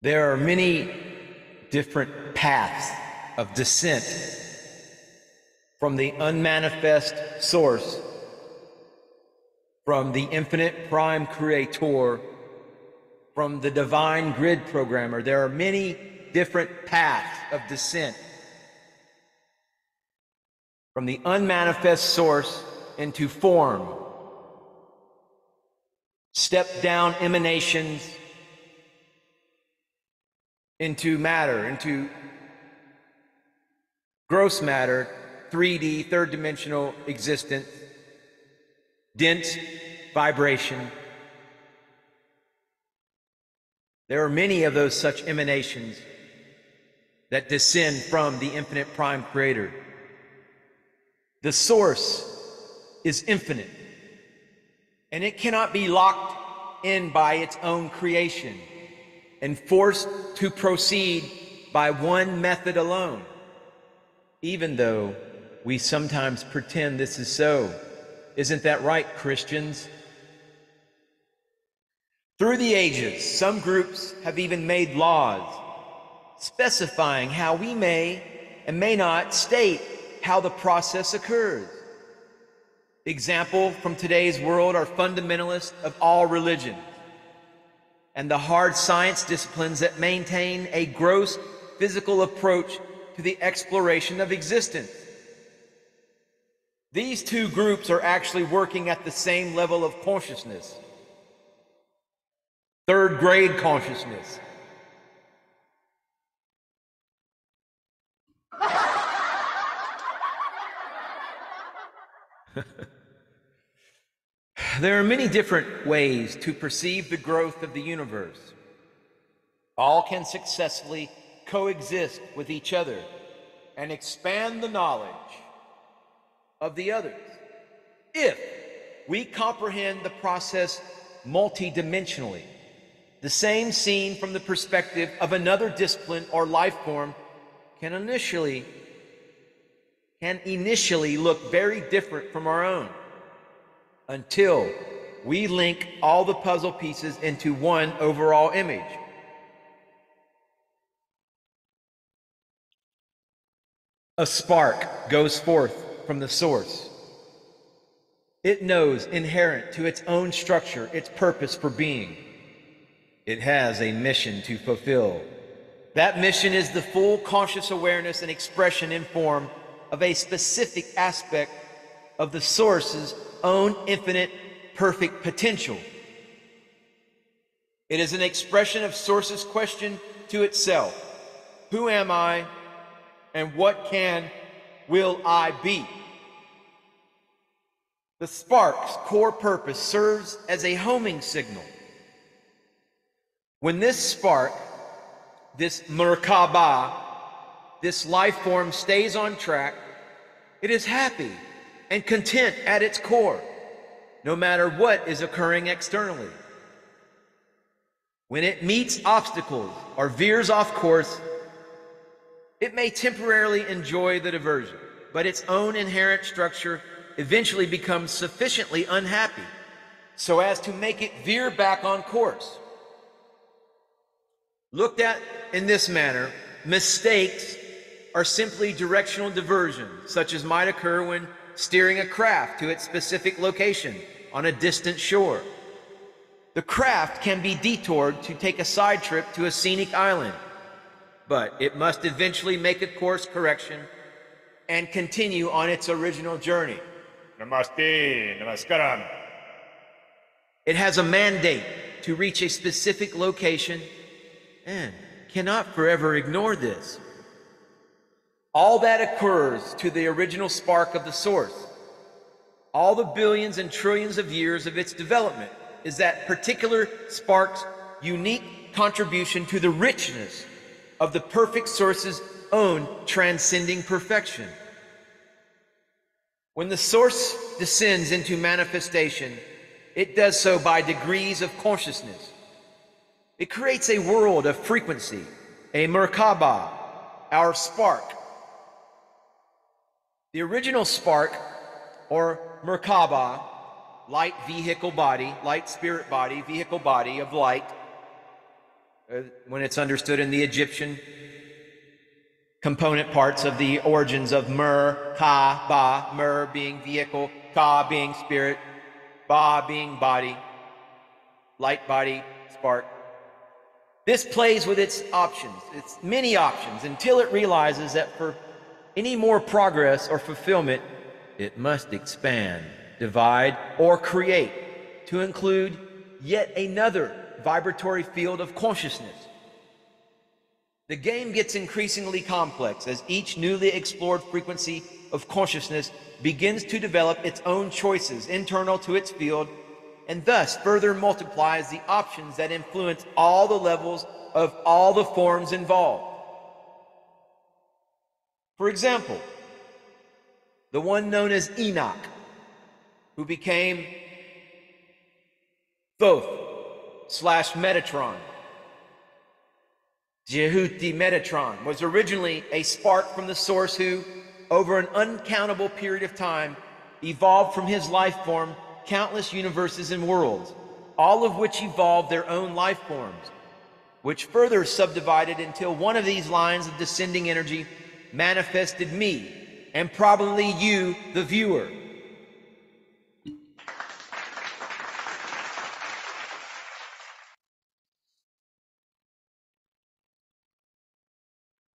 There are many different paths of descent from the unmanifest source, from the infinite prime creator, from the divine grid programmer. There are many different paths of descent from the unmanifest source into form, step down emanations into matter, into gross matter, 3D, third dimensional existence, dense vibration. There are many of those such emanations that descend from the infinite prime creator. The source is infinite, and it cannot be locked in by its own creation and forced to proceed by one method alone, even though we sometimes pretend this is so. Isn't that right, Christians? Through the ages, some groups have even made laws specifying how we may and may not state how the process occurs. Example from today's world are fundamentalists of all religions and the hard science disciplines that maintain a gross physical approach to the exploration of existence. These two groups are actually working at the same level of consciousness, third grade consciousness. There are many different ways to perceive the growth of the universe. All can successfully coexist with each other and expand the knowledge of the others if we comprehend the process multidimensionally. The same seen from the perspective of another discipline or life form can initially look very different from our own, until we link all the puzzle pieces into one overall image. A spark goes forth from the source. It knows inherent to its own structure its purpose for being. It has a mission to fulfill. That mission is the full conscious awareness and expression in form of a specific aspect of the source's own infinite perfect potential. It is an expression of source's question to itself: who am I and what will I be? The spark's core purpose serves as a homing signal. When this spark, this Merkaba, this life form stays on track, it is happy and content at its core, no matter what is occurring externally. When it meets obstacles or veers off course, it may temporarily enjoy the diversion, but its own inherent structure eventually becomes sufficiently unhappy so as to make it veer back on course. Looked at in this manner, mistakes are simply directional diversions, such as might occur when steering a craft to its specific location on a distant shore. The craft can be detoured to take a side trip to a scenic island, but it must eventually make a course correction and continue on its original journey. Namaste, namaskaram. It has a mandate to reach a specific location and cannot forever ignore this. All that occurs to the original spark of the source, all the billions and trillions of years of its development, is that particular spark's unique contribution to the richness of the perfect source's own transcending perfection. When the source descends into manifestation, it does so by degrees of consciousness. It creates a world of frequency, a Merkaba, our spark. The original spark, or Merkaba, light vehicle body, light spirit body, vehicle body of light, when it's understood in the Egyptian component parts of the origins of Mer, Ka, Ba, Mer being vehicle, Ka being spirit, Ba being body, light body, spark. This plays with its options, its many options, until it realizes that for any more progress or fulfillment, it must expand, divide, or create to include yet another vibratory field of consciousness. The game gets increasingly complex as each newly explored frequency of consciousness begins to develop its own choices internal to its field, and thus further multiplies the options that influence all the levels of all the forms involved. For example, the one known as Enoch, who became Thoth/Metatron, Jehuti Metatron, was originally a spark from the source who, over an uncountable period of time, evolved from his life form countless universes and worlds, all of which evolved their own life forms, which further subdivided until one of these lines of descending energy manifested me, and probably you, the viewer.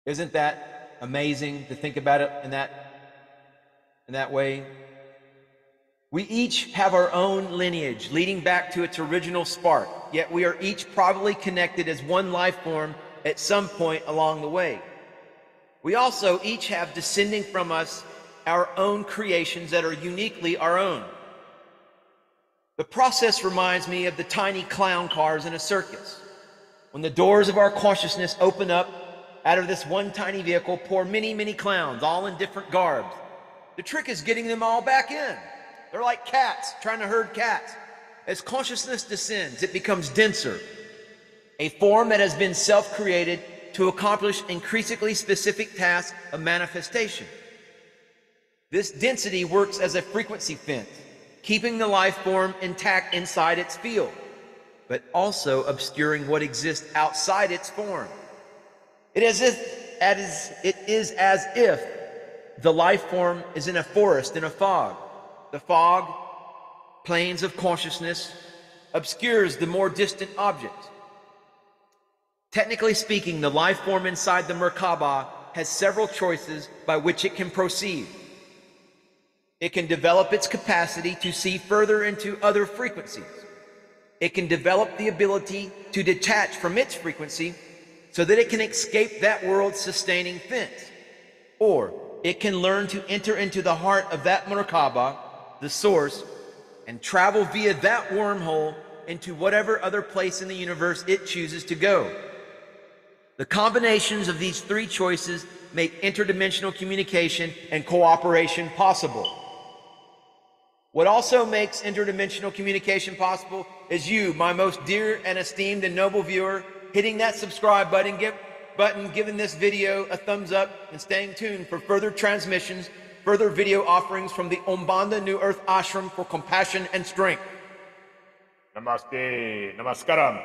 Isn't that amazing to think about it in that way? We each have our own lineage leading back to its original spark, yet we are each probably connected as one life form at some point along the way. We also each have descending from us our own creations that are uniquely our own. The process reminds me of the tiny clown cars in a circus. When the doors of our consciousness open up, out of this one tiny vehicle pour many, many clowns, all in different garbs. The trick is getting them all back in. They're like cats trying to herd cats. As consciousness descends, it becomes denser, a form that has been self-created to accomplish increasingly specific tasks of manifestation. This density works as a frequency fence, keeping the life form intact inside its field, but also obscuring what exists outside its form. It is as if the life form is in a forest in a fog. The fog, planes of consciousness, obscures the more distant objects. Technically speaking, the life form inside the Merkaba has several choices by which it can proceed. It can develop its capacity to see further into other frequencies. It can develop the ability to detach from its frequency so that it can escape that world's sustaining fence. Or it can learn to enter into the heart of that Merkaba, the source, and travel via that wormhole into whatever other place in the universe it chooses to go. The combinations of these three choices make interdimensional communication and cooperation possible. What also makes interdimensional communication possible is you, my most dear and esteemed and noble viewer, hitting that subscribe button, giving this video a thumbs up, and staying tuned for further transmissions, further video offerings from the Umbanda New Earth Ashram for compassion and strength. Namaste, Namaskaram.